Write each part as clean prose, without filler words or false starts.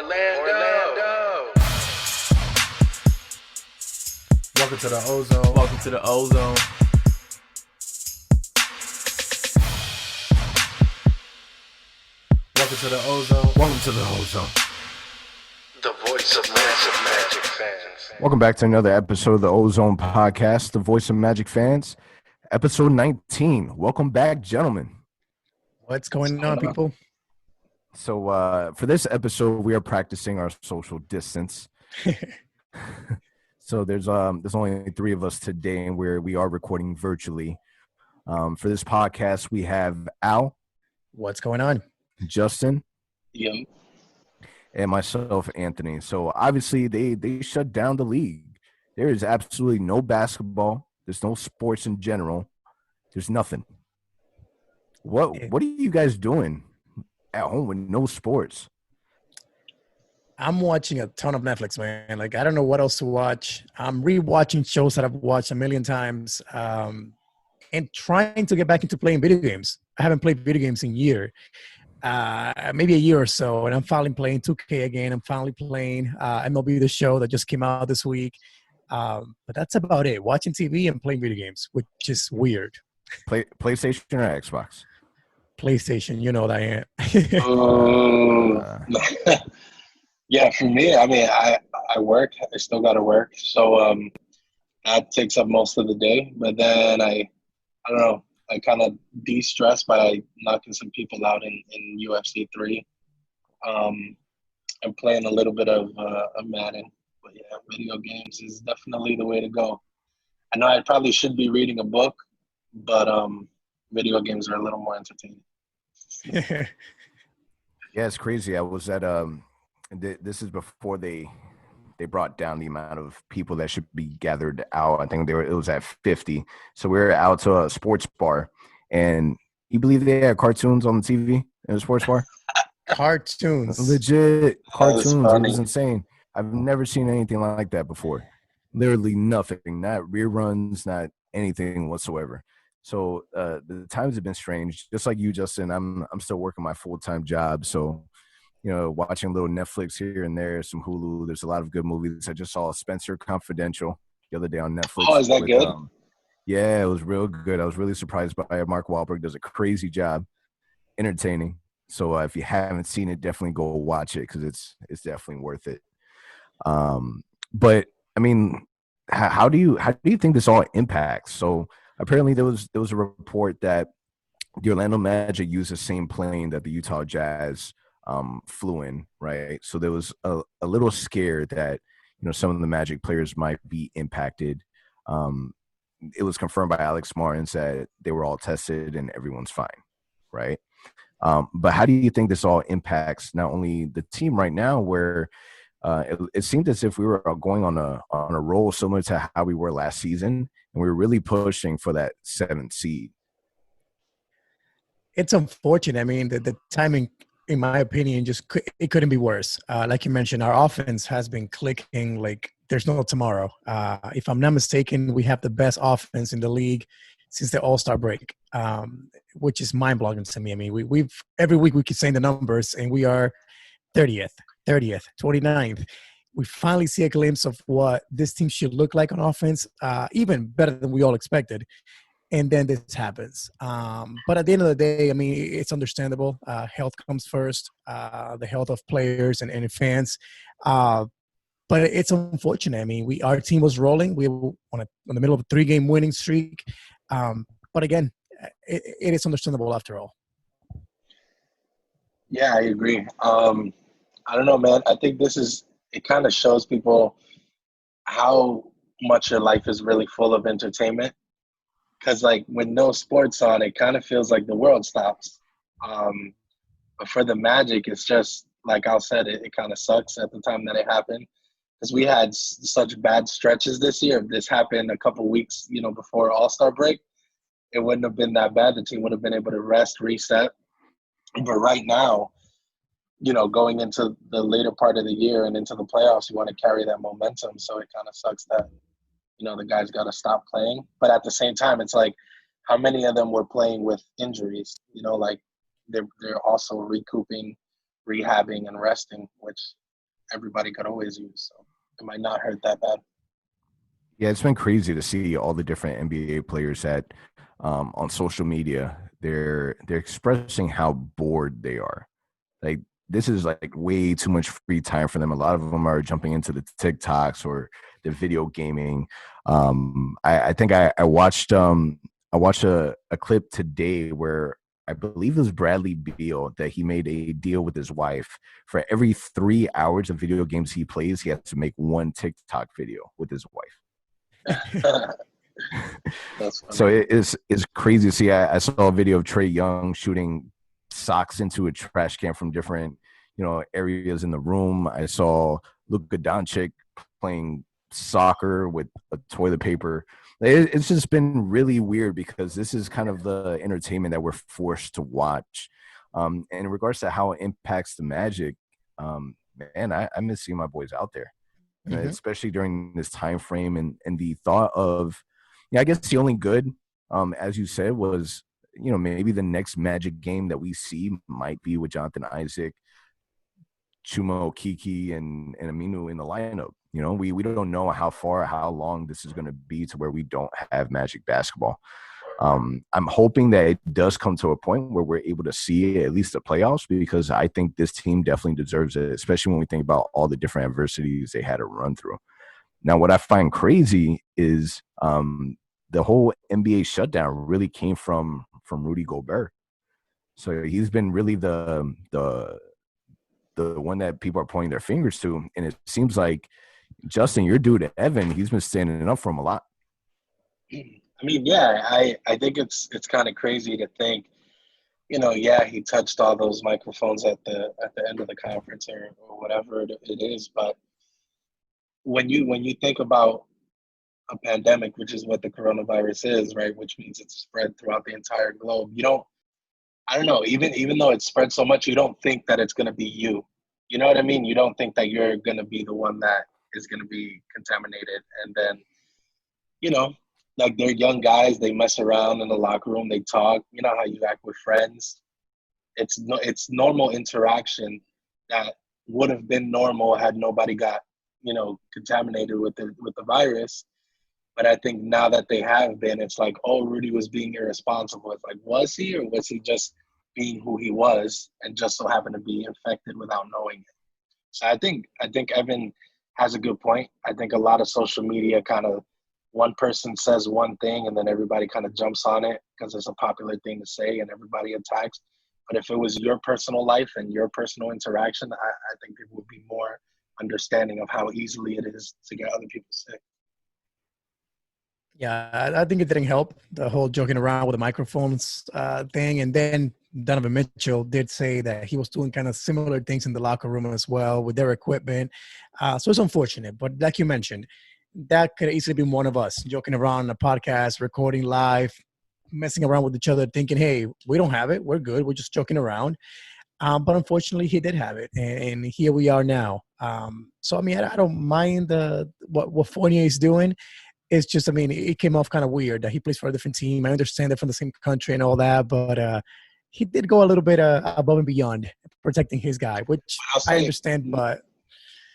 Orlando. Welcome to the OZone. Welcome to the OZone. Welcome to the OZone. Welcome to the OZone. The voice of Magic fans. Welcome back to another episode of the OZone podcast, the voice of Magic fans, episode 19. Welcome back, gentlemen. What's going on, people? So for this episode, we are practicing our social distance. So there's only three of us today, and we are recording virtually. For this podcast, we have Al. What's going on? Justin. Yeah. And myself, Anthony. So obviously they shut down the league. There is absolutely no basketball. There's no sports in general. There's nothing. What are you guys doing at home with no sports? I'm watching a ton of Netflix, man. Like, I don't know what else to watch. I'm rewatching shows that I've watched a million times, and trying to get back into playing video games. I haven't played video games in a year. Maybe a year or so, and I'm finally playing 2K again. I'm finally playing MLB The Show that just came out this week. But that's about it. Watching TV and playing video games, which is weird. PlayStation or Xbox? PlayStation, you know that I am. Yeah, for me, I mean, I work. I still got to work. So that takes up most of the day. But then I don't know. I kind of de-stress by knocking some people out in UFC 3. I'm playing a little bit of Madden. But yeah, video games is definitely the way to go. I know I probably should be reading a book, but video games are a little more entertaining. Yeah, it's crazy. I was at this is before they brought down the amount of people that should be gathered out. I think it was at 50. So we were out to a sports bar, and you believe they had cartoons on the TV in a sports bar? Cartoons. Legit cartoons. It funny. was insane. I've never seen anything like that before. Literally nothing. Not reruns, not anything whatsoever. So the times have been strange. Just like you, Justin, I'm still working my full-time job. So, watching a little Netflix here and there, some Hulu. There's a lot of good movies. I just saw Spencer Confidential the other day on Netflix. Oh, is that good? Yeah, it was real good. I was really surprised by it. Mark Wahlberg does a crazy job, entertaining. So if you haven't seen it, definitely go watch it because it's definitely worth it. But I mean, how do you think this all impacts? So apparently there was a report that the Orlando Magic used the same plane that the Utah Jazz flew in, right? So there was a little scare that some of the Magic players might be impacted. It was confirmed by Alex Martins that they were all tested and everyone's fine, right? But how do you think this all impacts not only the team right now, where it seemed as if we were going on a roll similar to how we were last season, and we were really pushing for that 7th seed? It's unfortunate. I mean, the timing, in my opinion, it couldn't be worse. Like you mentioned, our offense has been clicking like there's no tomorrow. If I'm not mistaken, we have the best offense in the league since the All-Star break, which is mind-blowing to me. I mean, we've every week we keep saying the numbers, and we are 30th, 29th. We finally see a glimpse of what this team should look like on offense, even better than we all expected. And then this happens. But at the end of the day, I mean, it's understandable. Health comes first, the health of players and fans. But it's unfortunate. I mean, our team was rolling. We were on the middle of a 3-game winning streak. But again, it is understandable after all. Yeah, I agree. I don't know, man. I think it kind of shows people how much your life is really full of entertainment. Because, like, with no sports on, it kind of feels like the world stops. But for the Magic, it's just, like Al said, it kind of sucks at the time that it happened. Because we had such bad stretches this year. If this happened a couple weeks, before All-Star break, it wouldn't have been that bad. The team would have been able to rest, reset. But right now, going into the later part of the year and into the playoffs, you want to carry that momentum. So it kind of sucks that, the guys got to stop playing. But at the same time, it's like, how many of them were playing with injuries? Like they're also recouping, rehabbing, and resting, which everybody could always use. So it might not hurt that bad. Yeah, it's been crazy to see all the different NBA players that on social media they're expressing how bored they are. Like this is like way too much free time for them. A lot of them are jumping into the TikToks or the video gaming. I think I watched a clip today where I believe it was Bradley Beal that he made a deal with his wife. For every 3 hours of video games he plays, he has to make one TikTok video with his wife. That's funny. So it's crazy to see. I saw a video of Trae Young shooting socks into a trash can from different, areas in the room. I saw Luka Doncic playing soccer with a toilet paper. It's just been really weird because this is kind of the entertainment that we're forced to watch. And in regards to how it impacts the Magic, man, I miss seeing my boys out there. Especially during this time frame and the thought of, I guess the only good, as you said, was, maybe the next Magic game that we see might be with Jonathan Isaac, Chuma Okeke, and Aminu in the lineup. We don't know how long this is going to be to where we don't have Magic basketball. I'm hoping that it does come to a point where we're able to see at least the playoffs, because I think this team definitely deserves it, especially when we think about all the different adversities they had to run through. Now, what I find crazy is the whole NBA shutdown really came from Rudy Gobert. So he's been really the one that people are pointing their fingers to, and it seems like, Justin, your dude Evan, he's been standing up for him a lot. I mean, yeah, I think it's kind of crazy to think, yeah, he touched all those microphones at the end of the conference or whatever it is, but when you think about a pandemic, which is what the coronavirus is, right, which means it's spread throughout the entire globe, I don't know, even though it's spread so much, you don't think that it's going to be you. You know what I mean? You don't think that you're going to be the one that is going to be contaminated. And then, like, they're young guys, they mess around in the locker room, they talk, you know how you act with friends. It's normal interaction that would have been normal had nobody got, contaminated with the virus. But I think now that they have been, it's like, oh, Rudy was being irresponsible. It's like, was he, or was he just being who he was and just so happened to be infected without knowing it? So I think Evan has a good point. I think a lot of social media kind of, one person says one thing and then everybody kind of jumps on it because it's a popular thing to say and everybody attacks. But if it was your personal life and your personal interaction, I think people would be more understanding of how easily it is to get other people sick. Yeah, I think it didn't help, the whole joking around with the microphones thing. And then Donovan Mitchell did say that he was doing kind of similar things in the locker room as well with their equipment. So it's unfortunate. But like you mentioned, that could easily be one of us joking around on a podcast, recording live, messing around with each other, thinking, hey, we don't have it. We're good. We're just joking around. But unfortunately, he did have it. And here we are now. So, I mean, I don't mind what Fournier is doing. It's just, I mean, it came off kind of weird that he plays for a different team. I understand they're from the same country and all that, but he did go a little bit above and beyond protecting his guy, which I understand. But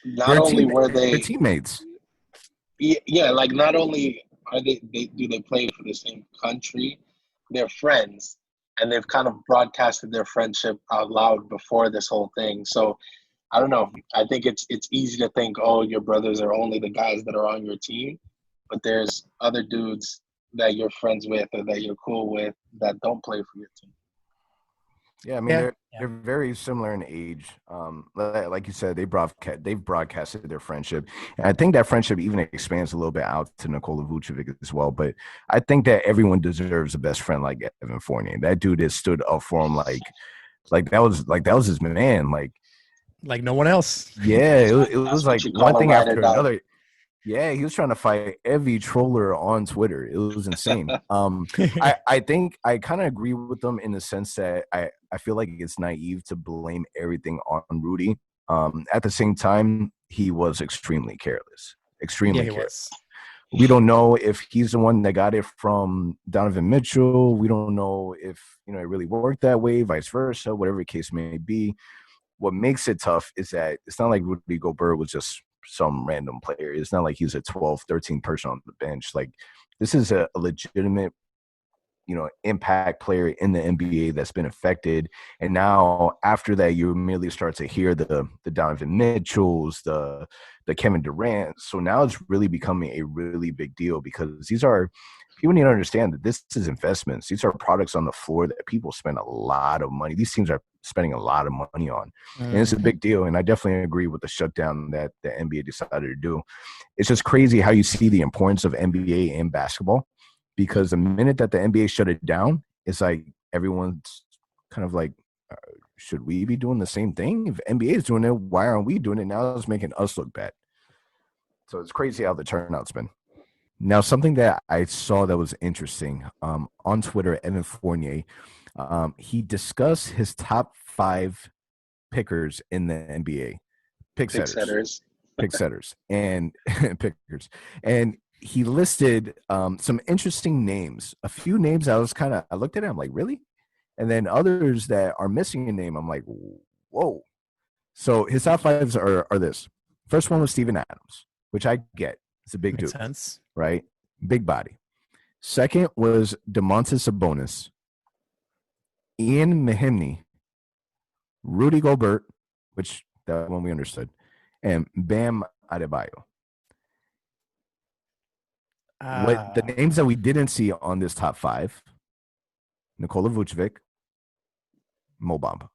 not only were they teammates, yeah, like not only are do they play for the same country, they're friends, and they've kind of broadcasted their friendship out loud before this whole thing. So I don't know. I think it's easy to think, oh, your brothers are only the guys that are on your team. But there's other dudes that you're friends with or that you're cool with that don't play for your team. Yeah, I mean, they're very similar in age. Like you said, they've broadcasted their friendship. And I think that friendship even expands a little bit out to Nikola Vucevic as well. But I think that everyone deserves a best friend like Evan Fournier. That dude has stood up for him like that was his man. Like no one else. Yeah, it was like one thing after another. Yeah, he was trying to fight every troller on Twitter. It was insane. I think I kind of agree with them in the sense that I feel like it's naive to blame everything on Rudy. At the same time, he was extremely careless. Extremely careless. We don't know if he's the one that got it from Donovan Mitchell. We don't know if it really worked that way, vice versa, whatever the case may be. what makes it tough is that it's not like Rudy Gobert was just some random player. It's not like he's a 12, 13 person on the bench. Like this is a legitimate, impact player in the NBA that's been affected. And now after that, you immediately start to hear the Donovan Mitchells, the Kevin Durant. So now it's really becoming a really big deal because these are people need to understand that this is investments. These are products on the floor that people spend a lot of money. These teams are spending a lot of money on. And it's a big deal. And I definitely agree with the shutdown that the NBA decided to do. It's just crazy how you see the importance of NBA in basketball. Because the minute that the NBA shut it down, it's like everyone's kind of like, should we be doing the same thing? If NBA is doing it, why aren't we doing it? Now it's making us look bad. So it's crazy how the turnout's been. Now, something that I saw that was interesting on Twitter, Evan Fournier, he discussed his top 5 pickers in the NBA. Pick setters. Pick setters and pickers. And he listed some interesting names. A few names I looked at it, I'm like, really? And then others that are missing a name, I'm like, whoa. So his top 5s are this. First one was Steven Adams, which I get. It's a big Makes dude. sense. Right? Big body. Second was DeMontis Sabonis, Ian Mahinmi, Rudy Gobert, which that one we understood, and Bam Adebayo. What the names that we didn't see on this top 5: Nikola Vucevic, Mo Bamba.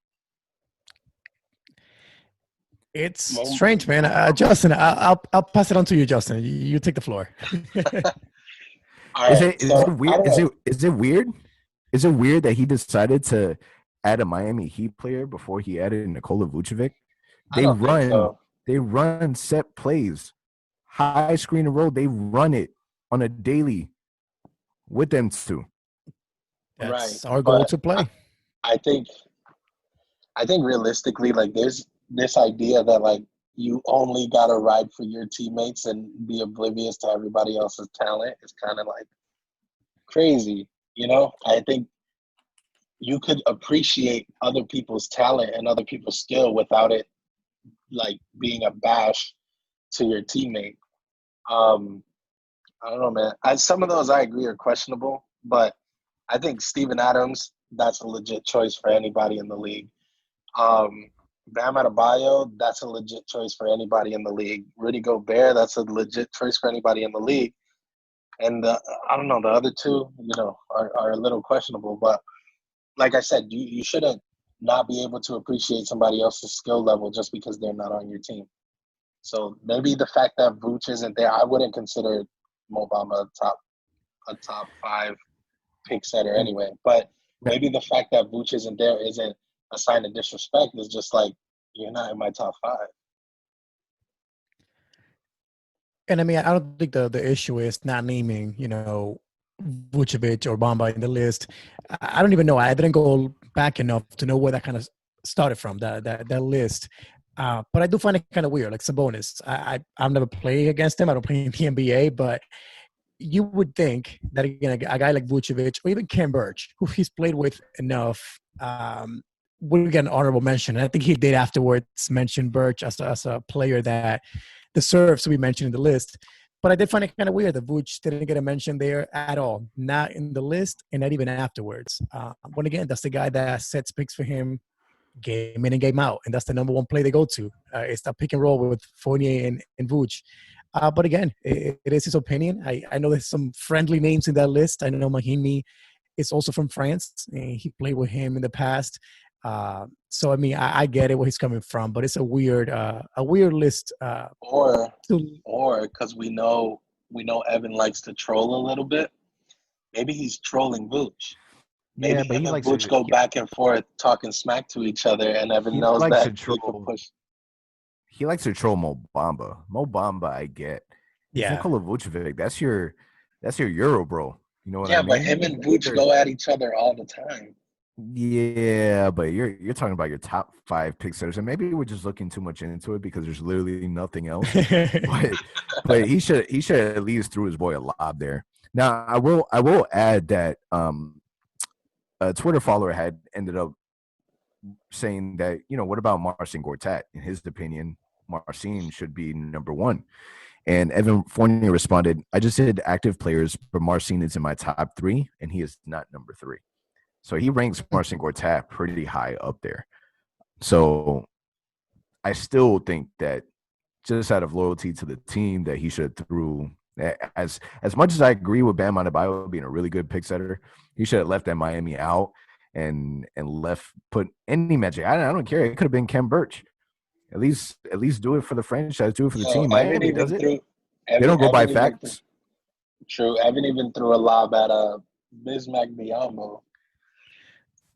It's strange, man. Justin, I'll pass it on to you, Justin. You take the floor. Is it weird? Is it weird? Is it weird that he decided to add a Miami Heat player before he added Nikola Vucevic? They run set plays, high screen and roll. They run it on a daily with them two. That's our goal to play. I think realistically, like there's this idea that like you only gotta ride for your teammates and be oblivious to everybody else's talent is kind of like crazy. I think you could appreciate other people's talent and other people's skill without it like being a bash to your teammate. I don't know, man. Some of those I agree are questionable, but I think Steven Adams, that's a legit choice for anybody in the league. Bam Adebayo, that's a legit choice for anybody in the league. Rudy Gobert, that's a legit choice for anybody in the league. And I don't know, the other two, are a little questionable. But like I said, you shouldn't not be able to appreciate somebody else's skill level just because they're not on your team. So maybe the fact that Vooch isn't there, I wouldn't consider Mo Bamba a top 5 pick setter anyway. But maybe the fact that Vooch isn't there isn't a sign of disrespect. It's just like, you're not in my top 5. And I mean, I don't think the issue is not naming, Vucevic or Bamba in the list. I don't even know. I didn't go back enough to know where that kind of started from, that list. But I do find it kind of weird, like Sabonis. I've never played against him. I don't play in the NBA, but you would think that, again, a guy like Vucevic or even Ken Burch, who he's played with enough, would get an honorable mention. And I think he did afterwards mention Burch as a player that deserves to be mentioned in the list. But I did find it kind of weird that Vooch didn't get a mention there at all, not in the list and not even afterwards. But again, that's the guy that sets picks for him game in and game out, and that's the number one play they go to. It's that pick and roll with Fournier and Vooch. But again, it is his opinion. I know there's some friendly names in that list. I know Mahimi is also from France, and he played with him in the past. So I mean, I get it where he's coming from, but it's a weird list. Or because we know Evan likes to troll a little bit. Maybe he's trolling Vooch. Maybe him and Vooch go back and forth talking smack to each other, and Evan knows that he can push. He likes to troll Mo Bamba. Mo Bamba, I get. Yeah. Nikola Vucevic, that's your Euro bro. You know what I mean? Yeah, but him and Vooch go at each other all the time. Yeah, but you're talking about your top 5 pick setters, and maybe we're just looking too much into it because there's literally nothing else. but he should at least threw his boy a lob there. Now I will add that a Twitter follower had ended up saying that, what about Marcin Gortat? In his opinion, Marcin should be number one. And Evan Fournier responded, I just said active players, but Marcin is in my top 3, and he is not number 3. So he ranks Marcin Gortat pretty high up there. So I still think that just out of loyalty to the team that he should have threw, as much as I agree with Bam Adebayo being a really good pick setter, he should have left that Miami out and put any Magic. I don't care. It could have been Kem Birch. At least do it for the franchise, do it for the team. Miami does it. They don't go by facts. True. Evan even threw a lob at Bismack Biyombo.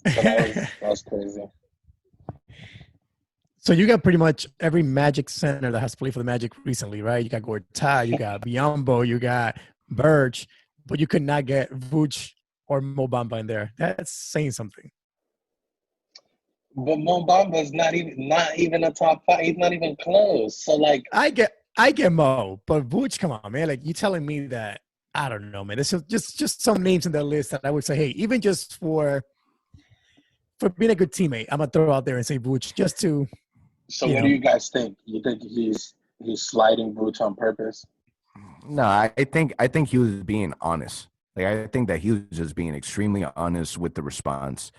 So that's crazy. So you got pretty much every Magic center that has played for the Magic recently, right? You got Gortat, you got Biyombo, you got Birch, but you could not get Vooch or Mo Bamba in there. That's saying something. But Mo Bamba's not even a top 5. He's not even close. So like, I get Mo, but Vooch, come on, man. Like, you telling me that? I don't know, man. It's just some names in that list that I would say, hey, even just for being a good teammate, I'm gonna throw out there and say Vooch just to. So what do you guys think? You think he's sliding Vooch on purpose? No, I think he was being honest. Like, I think that he was just being extremely honest with the response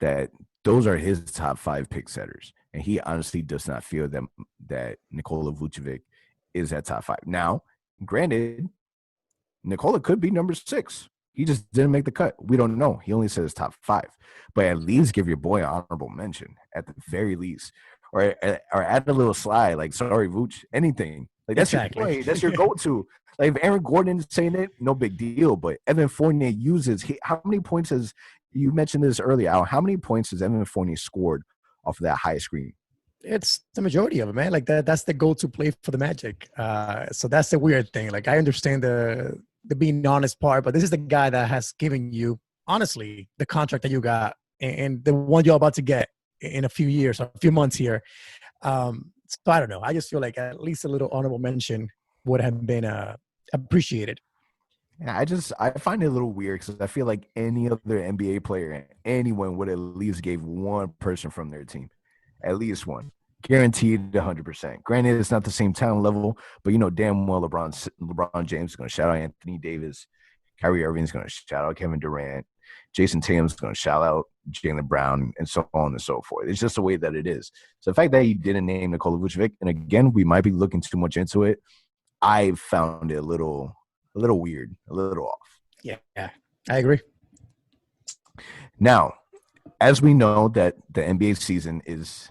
that those are his top 5 pick setters, and he honestly does not feel that Nikola Vucevic is at top 5. Now, granted, Nikola could be number 6. He just didn't make the cut. We don't know. He only says top 5, but at least give your boy an honorable mention at the very least, or add a little slide like, sorry, Vooch, anything. Like, that's exactly your boy. That's your go-to. Like, if Aaron Gordon is saying it, no big deal. But Evan Fournier uses how many points has you mentioned this earlier, Al? How many points has Evan Fournier scored off of that high screen? It's the majority of it, man. Like that's the go-to play for the Magic. So that's the weird thing. Like, I understand the being honest part, but this is the guy that has given you, honestly, the contract that you got and the one you're about to get in a few years, or a few months here. So I don't know. I just feel like at least a little honorable mention would have been appreciated. Yeah, I find it a little weird because I feel like any other NBA player, anyone would at least gave one person from their team, at least one, guaranteed 100%. Granted, it's not the same talent level, but damn well LeBron James is going to shout out Anthony Davis, Kyrie Irving is going to shout out Kevin Durant, Jason Tatum's going to shout out Jaylen Brown, and so on and so forth. It's just the way that it is. So the fact that he didn't name Nikola Vucevic, and again, we might be looking too much into it, I found it a little weird, a little off. Yeah, I agree. Now, as we know that the NBA season is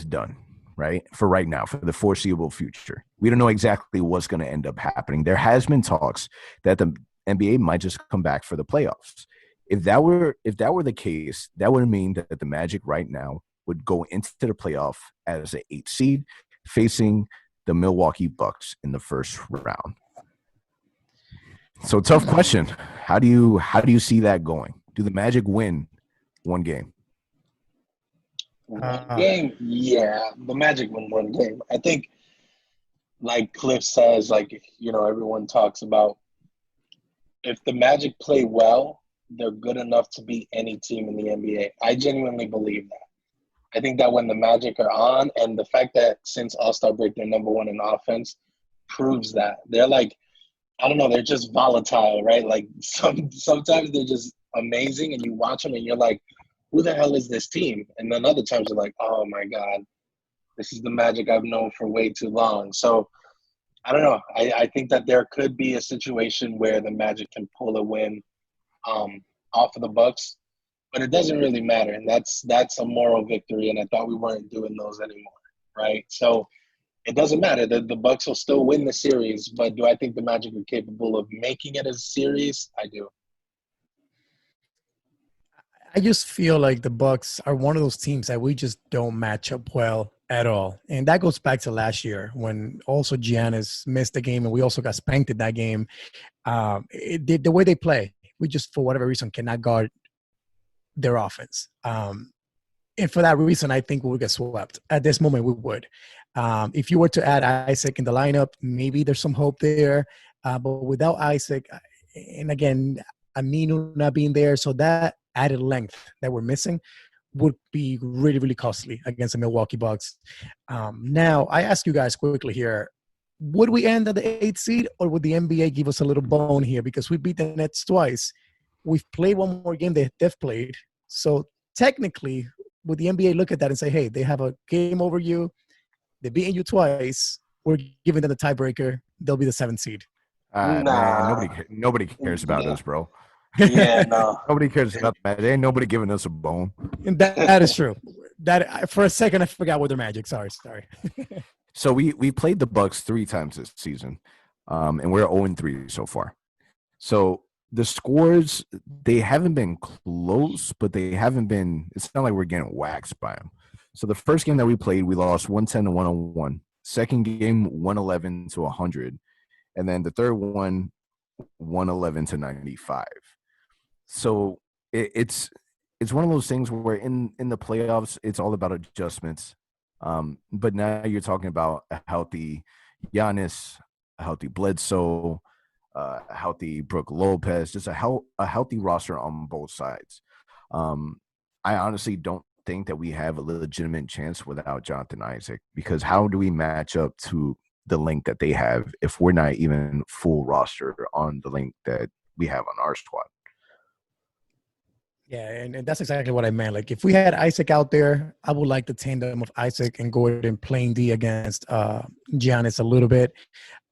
done, right? For right now, for the foreseeable future. We don't know exactly what's going to end up happening. There has been talks that the NBA might just come back for the playoffs. If that were the case, that would mean that the Magic right now would go into the playoff as an 8 seed facing the Milwaukee Bucks in the first round. So, tough question. How do you see that going? Do the Magic win one game? Game, yeah. The Magic win one game. I think, like Cliff says, everyone talks about, if the Magic play well, they're good enough to beat any team in the NBA. I genuinely believe that. I think that when the Magic are on, and the fact that since All-Star break they're number 1 in offense proves that. They're like, I don't know, they're just volatile, right? Like sometimes they're just amazing and you watch them and you're like, who the hell is this team? And then other times you're like, oh my God, this is the Magic I've known for way too long. So I don't know. I think that there could be a situation where the Magic can pull a win off of the Bucks, but it doesn't really matter. And that's a moral victory. And I thought we weren't doing those anymore, right? So it doesn't matter. The Bucks will still win the series, but do I think the Magic are capable of making it a series? I do. I just feel like the Bucks are one of those teams that we just don't match up well at all. And that goes back to last year when also Giannis missed the game and we also got spanked in that game. The way they play, we just, for whatever reason, cannot guard their offense. And for that reason, I think we would get swept. At this moment, we would. If you were to add Isaac in the lineup, maybe there's some hope there. But without Isaac, and again, Aminu not being there, so that added length that we're missing would be really, really costly against the Milwaukee Bucks. Now, I ask you guys quickly here, would we end at the 8th seed, or would the NBA give us a little bone here? Because we beat the Nets twice. We've played one more game they've played. So technically, would the NBA look at that and say, hey, they have a game over you, they're beating you twice, we're giving them the tiebreaker, they'll be the 7th seed? Man, Nah. nobody cares about Yeah. us, bro. Yeah, no. Nobody cares about that. Ain't nobody giving us a bone. And that is true. That for a second I forgot what their Magic. Sorry. So we played the Bucks 3 times this season, and we're 0-3 so far. So the scores, they haven't been close, but they haven't been. It's not like we're getting waxed by them. So the first game that we played, we lost 110-101. Second game, 111-100, and then the third one, 111-95. So it's one of those things where in the playoffs, it's all about adjustments. But now you're talking about a healthy Giannis, a healthy Bledsoe, a healthy Brook Lopez, just a healthy roster on both sides. I honestly don't think that we have a legitimate chance without Jonathan Isaac, because how do we match up to the link that they have if we're not even full roster on the link that we have on our squad? Yeah, and that's exactly what I meant. Like, if we had Isaac out there, I would like the tandem of Isaac and Gordon playing D against Giannis a little bit.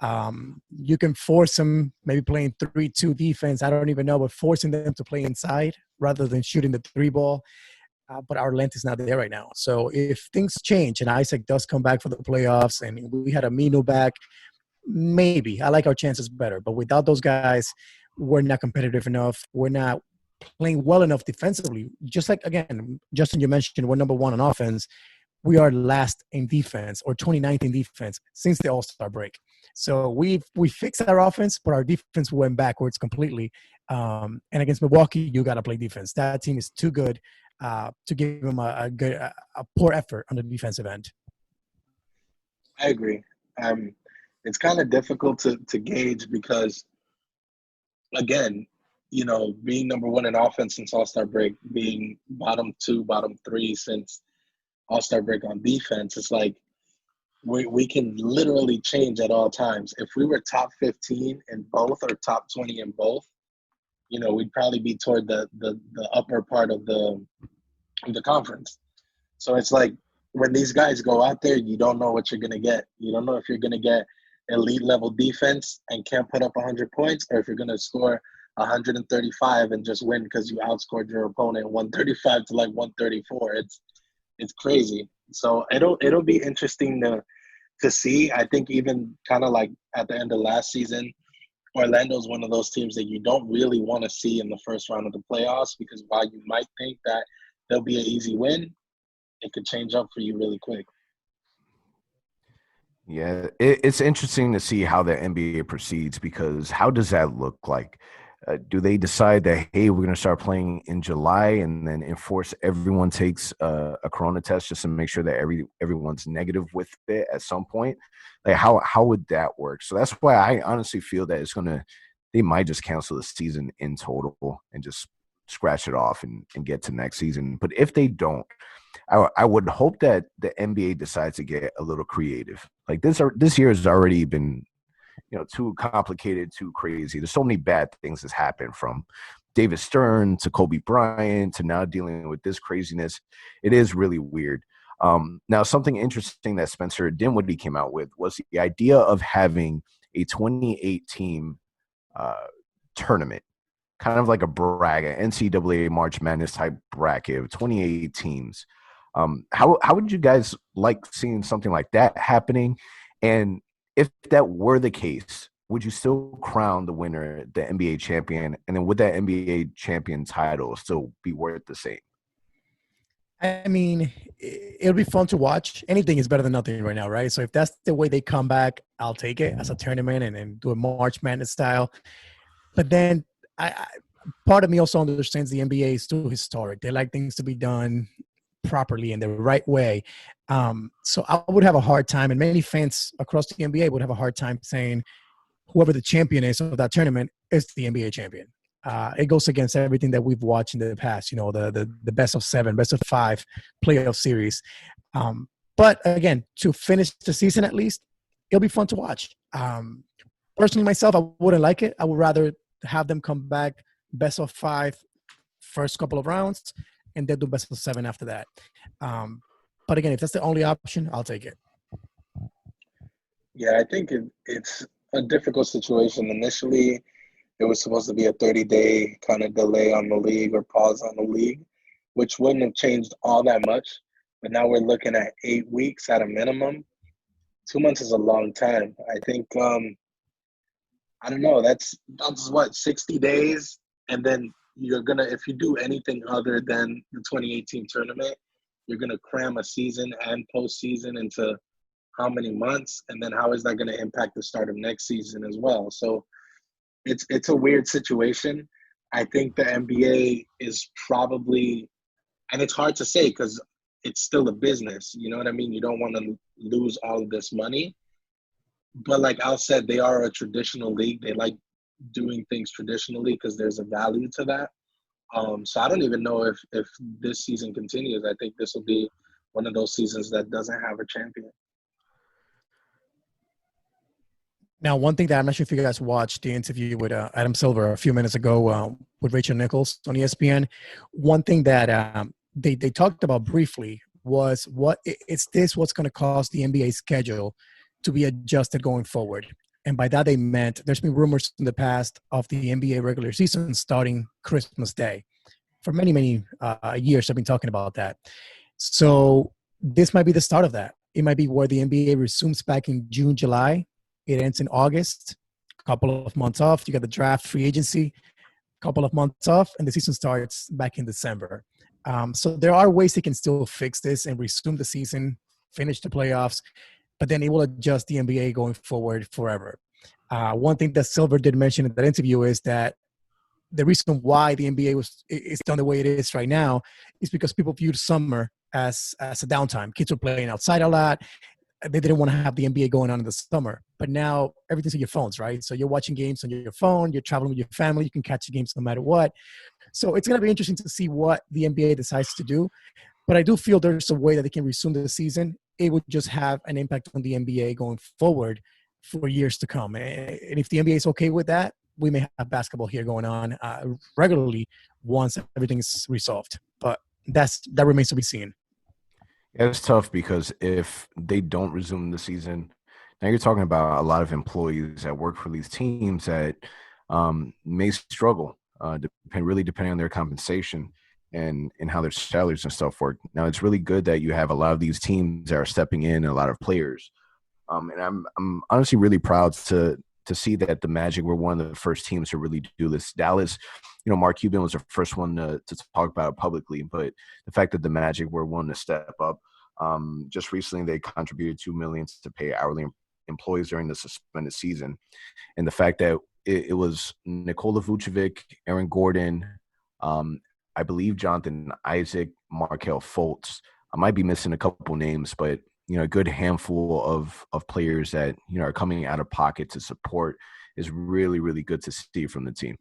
You can force them maybe playing 3-2 defense. I don't even know, but forcing them to play inside rather than shooting the 3 ball. But our length is not there right now. So if things change and Isaac does come back for the playoffs and we had Amino back, maybe I like our chances better. But without those guys, we're not competitive enough. We're not playing well enough defensively. Just like, again, Justin, you mentioned we're number 1 on offense. We are last in defense, or 29th in defense, since the All-Star break. So we fixed our offense, but our defense went backwards completely. And against Milwaukee, you got to play defense. That team is too good to give them a poor effort on the defensive end. I agree. It's kind of difficult to gauge because, again, being number 1 in offense since All-Star break, being bottom 2, bottom 3 since All-Star break on defense, it's like we can literally change at all times. If we were top 15 in both or top 20 in both, we'd probably be toward the upper part of the conference. So it's like when these guys go out there, you don't know what you're going to get. You don't know if you're going to get elite level defense and can't put up 100 points, or if you're going to score 135 and just win because you outscored your opponent 135 to like 134. It's crazy. So it'll be interesting to see. I think even kind of like at the end of last season, Orlando's one of those teams that you don't really want to see in the first round of the playoffs, because while you might think that there'll be an easy win, it could change up for you really quick. Yeah, it's interesting to see how the NBA proceeds, because how does that look like? Do they decide that, hey, we're going to start playing in July and then enforce everyone takes a corona test just to make sure that everyone's negative with it at some point? Like, how would that work? So that's why I honestly feel that they might just cancel the season in total and just scratch it off and get to next season. But if they don't, I would hope that the NBA decides to get a little creative. Like this year has already been, too complicated, too crazy. There's so many bad things that's happened, from David Stern to Kobe Bryant to now dealing with this craziness. It is really weird. Now, something interesting that Spencer Dinwiddie came out with was the idea of having a 28 team tournament, kind of like a bracket, NCAA March Madness type bracket of 28 teams. How would you guys like seeing something like that happening? And if that were the case, would you still crown the winner the NBA champion? And then would that NBA champion title still be worth the same? I mean, it'll be fun to watch. Anything is better than nothing right now, right? So if that's the way they come back, I'll take it as a tournament and do a March Madness style. But then part of me also understands the NBA is too historic. They like things to be done properly in the right way. So I would have a hard time, and many fans across the NBA would have a hard time saying whoever the champion is of that tournament is the NBA champion. It goes against everything that we've watched in the past. The best of 7, best of 5 playoff series. But again, to finish the season at least, it'll be fun to watch. Personally, myself, I wouldn't like it. I would rather have them come back best of 5 first couple of rounds, and then do best of 7 after that. But again, if that's the only option, I'll take it. Yeah, I think it's a difficult situation. Initially, it was supposed to be a 30-day kind of delay on the league or pause on the league, which wouldn't have changed all that much. But now we're looking at 8 weeks at a minimum. 2 months is a long time. I think, I don't know, that's what, 60 days? And then you're going to, if you do anything other than the 2018 tournament, you're going to cram a season and postseason into how many months? And then how is that going to impact the start of next season as well? So it's a weird situation. I think the NBA is probably, and it's hard to say because it's still a business. You know what I mean? You don't want to lose all of this money. But like Al said, they are a traditional league. They like doing things traditionally because there's a value to that. So I don't even know if this season continues. I think this will be one of those seasons that doesn't have a champion. Now, one thing that I'm not sure if you guys watched the interview with Adam Silver a few minutes ago with Rachel Nichols on ESPN. One thing that they talked about briefly was what's going to cause the NBA schedule to be adjusted going forward. And by that, they meant there's been rumors in the past of the NBA regular season starting Christmas Day. For many, many years, I've been talking about that. So this might be the start of that. It might be where the NBA resumes back in June, July. It ends in August, a couple of months off. You got the draft, free agency, a couple of months off, and the season starts back in December. So there are ways they can still fix this and resume the season, finish the playoffs, but then it will adjust the NBA going forward forever. One thing that Silver did mention in that interview is that the reason why the NBA is done the way it is right now is because people viewed summer as a downtime. Kids were playing outside a lot. They didn't want to have the NBA going on in the summer. But now everything's in your phones, right? So you're watching games on your phone. You're traveling with your family. You can catch the games no matter what. So it's going to be interesting to see what the NBA decides to do. But I do feel there's a way that they can resume the season. It would just have an impact on the NBA going forward for years to come. And if the NBA is okay with that, we may have basketball here going on regularly once everything is resolved. But that remains to be seen. Yeah, it's tough because if they don't resume the season, now you're talking about a lot of employees that work for these teams that may struggle, depending on their compensation and how their salaries and stuff work. Now, it's really good that you have a lot of these teams that are stepping in and a lot of players. And I'm honestly really proud to see that the Magic were one of the first teams to really do this. Dallas, Mark Cuban was the first one to talk about it publicly, but the fact that the Magic were one to step up, just recently they contributed $2 million to pay hourly employees during the suspended season, and the fact that it was Nikola Vucevic, Aaron Gordon, I believe Jonathan Isaac, Markelle Fultz. I might be missing a couple names, but a good handful of players that are coming out of pocket to support is really, really good to see from the team.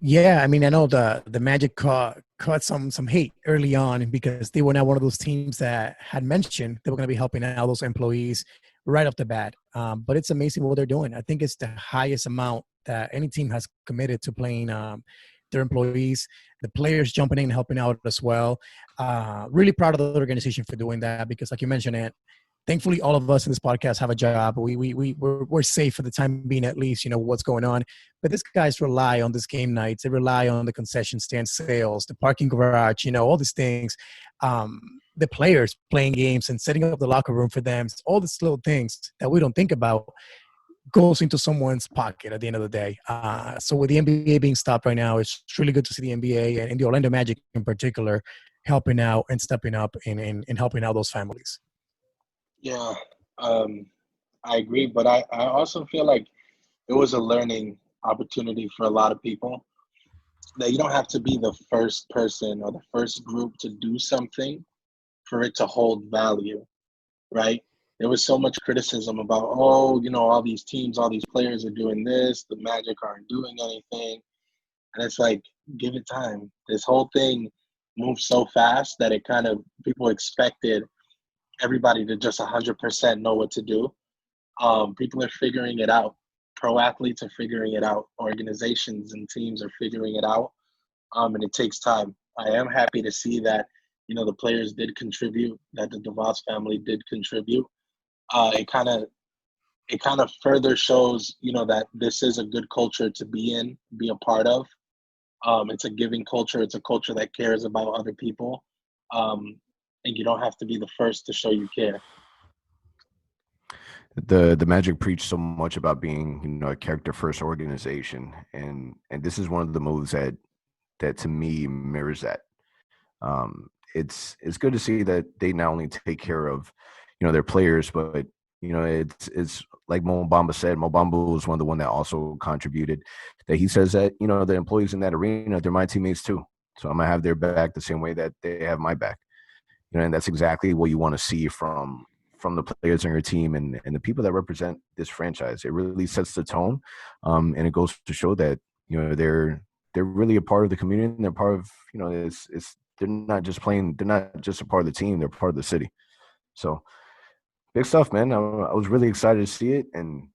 Yeah, I mean, I know the Magic caught some hate early on because they were not one of those teams that had mentioned they were going to be helping out those employees right off the bat. But it's amazing what they're doing. I think it's the highest amount that any team has committed to playing their employees. The players jumping in and helping out as well. Really proud of the organization for doing that because, like you mentioned, Ant, thankfully all of us in this podcast have a job. We're safe for the time being, at least, what's going on. But these guys rely on these game nights. They rely on the concession stand sales, the parking garage, all these things. The players playing games and setting up the locker room for them. All these little things that we don't think about goes into someone's pocket at the end of the day. So with the NBA being stopped right now, it's really good to see the NBA and the Orlando Magic in particular helping out and stepping up and helping out those families. Yeah, I agree. But I also feel like it was a learning opportunity for a lot of people, that you don't have to be the first person or the first group to do something for it to hold value, right? there was so much criticism about, oh, all these teams, all these players are doing this, the Magic aren't doing anything. And it's like, give it time. This whole thing moved so fast that it kind of, people expected everybody to just 100% know what to do. People are figuring it out. Pro athletes are figuring it out. Organizations and teams are figuring it out. And it takes time. I am happy to see that, the players did contribute, that the DeVos family did contribute. It kind of further shows, that this is a good culture to be in, be a part of. It's a giving culture. It's a culture that cares about other people. And you don't have to be the first to show you care. The Magic preach so much about being, a character first organization, and this is one of the moves that to me mirrors that. It's good to see that they not only take care of, their players, but it's like Mo Bamba said. Mo Bamba was one of the one that also contributed. That he says that the employees in that arena, they're my teammates too. So I'm gonna have their back the same way that they have my back. And that's exactly what you want to see from the players on your team and the people that represent this franchise. It really sets the tone, and it goes to show that they're really a part of the community, and they're part of they're not just a part of the team, they're part of the city. So big stuff, man. I was really excited to see it, and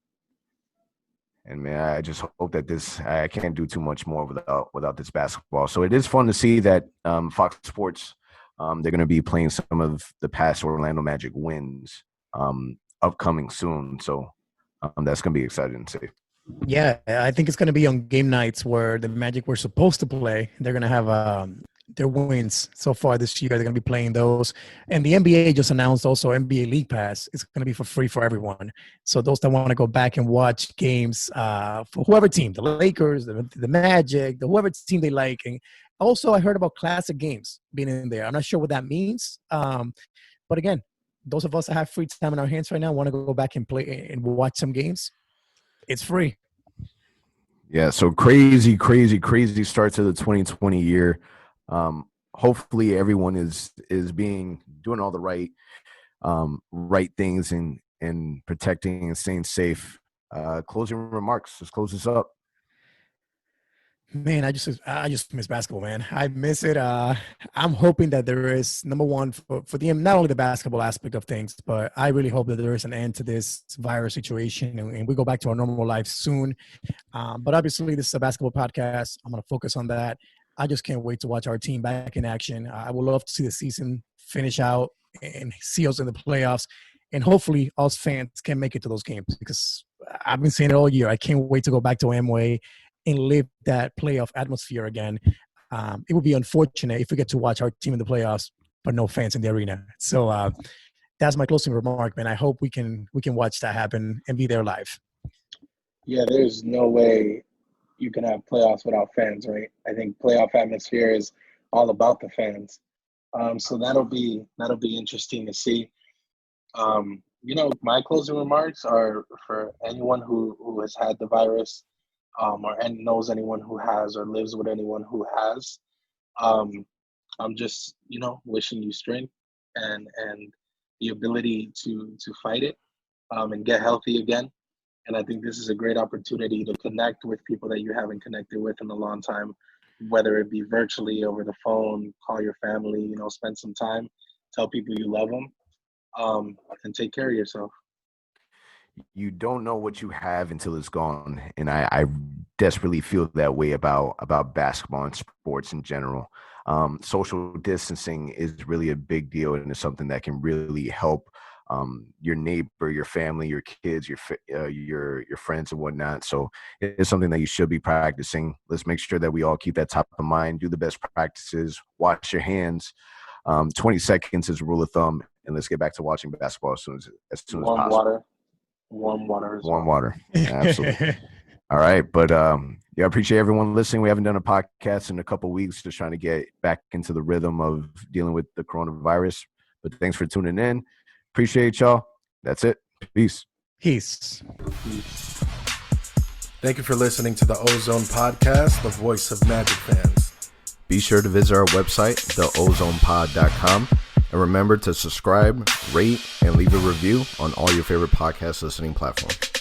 man, I just hope that I can't do too much more without this basketball. So it is fun to see that Fox Sports, they're going to be playing some of the past Orlando Magic wins upcoming soon. So that's going to be exciting to see. Yeah, I think it's going to be on game nights where the Magic were supposed to play. They're going to have their wins so far this year. They're going to be playing those. And the NBA just announced also NBA League Pass. It's going to be for free for everyone. So those that want to go back and watch games for whoever team, the Lakers, the Magic, whoever team they like. And also, I heard about classic games being in there. I'm not sure what that means. But again, those of us that have free time in our hands right now want to go back and play and watch some games. It's free. Yeah, so crazy start to the 2020 year. Hopefully everyone is doing all the right things and protecting and staying safe. Closing remarks. Let's close this up. Man, I just miss basketball, man. I miss it. I'm hoping that there is, number one, for the not only the basketball aspect of things, but I really hope that there is an end to this virus situation and we go back to our normal lives soon. But obviously, this is a basketball podcast. I'm going to focus on that. I just can't wait to watch our team back in action. I would love to see the season finish out and see us in the playoffs. And hopefully, us fans can make it to those games because I've been saying it all year. I can't wait to go back to Amway and live that playoff atmosphere again. It would be unfortunate if we get to watch our team in the playoffs, but no fans in the arena. So that's my closing remark, man. I hope we can watch that happen and be there live. Yeah, there's no way you can have playoffs without fans, right? I think playoff atmosphere is all about the fans. So that'll be interesting to see. My closing remarks are for anyone who has had the virus, or knows anyone who has or lives with anyone who has. I'm just, wishing you strength and the ability to fight it and get healthy again. And I think this is a great opportunity to connect with people that you haven't connected with in a long time, whether it be virtually, over the phone, call your family, spend some time, tell people you love them, and take care of yourself. You don't know what you have until it's gone. And I desperately feel that way about basketball and sports in general. Social distancing is really a big deal, and it's something that can really help your neighbor, your family, your kids, your friends and whatnot. So it's something that you should be practicing. Let's make sure that we all keep that top of mind, do the best practices, wash your hands. 20 seconds is a rule of thumb, and let's get back to watching basketball as soon as possible. Warm water. Warm water. Yeah, absolutely. All right. But I appreciate everyone listening. We haven't done a podcast in a couple of weeks, just trying to get back into the rhythm of dealing with the coronavirus. But thanks for tuning in. Appreciate y'all. That's it. Peace. Peace. Thank you for listening to the OZone podcast, the voice of Magic fans. Be sure to visit our website, theozonepod.com. And remember to subscribe, rate, and leave a review on all your favorite podcast listening platforms.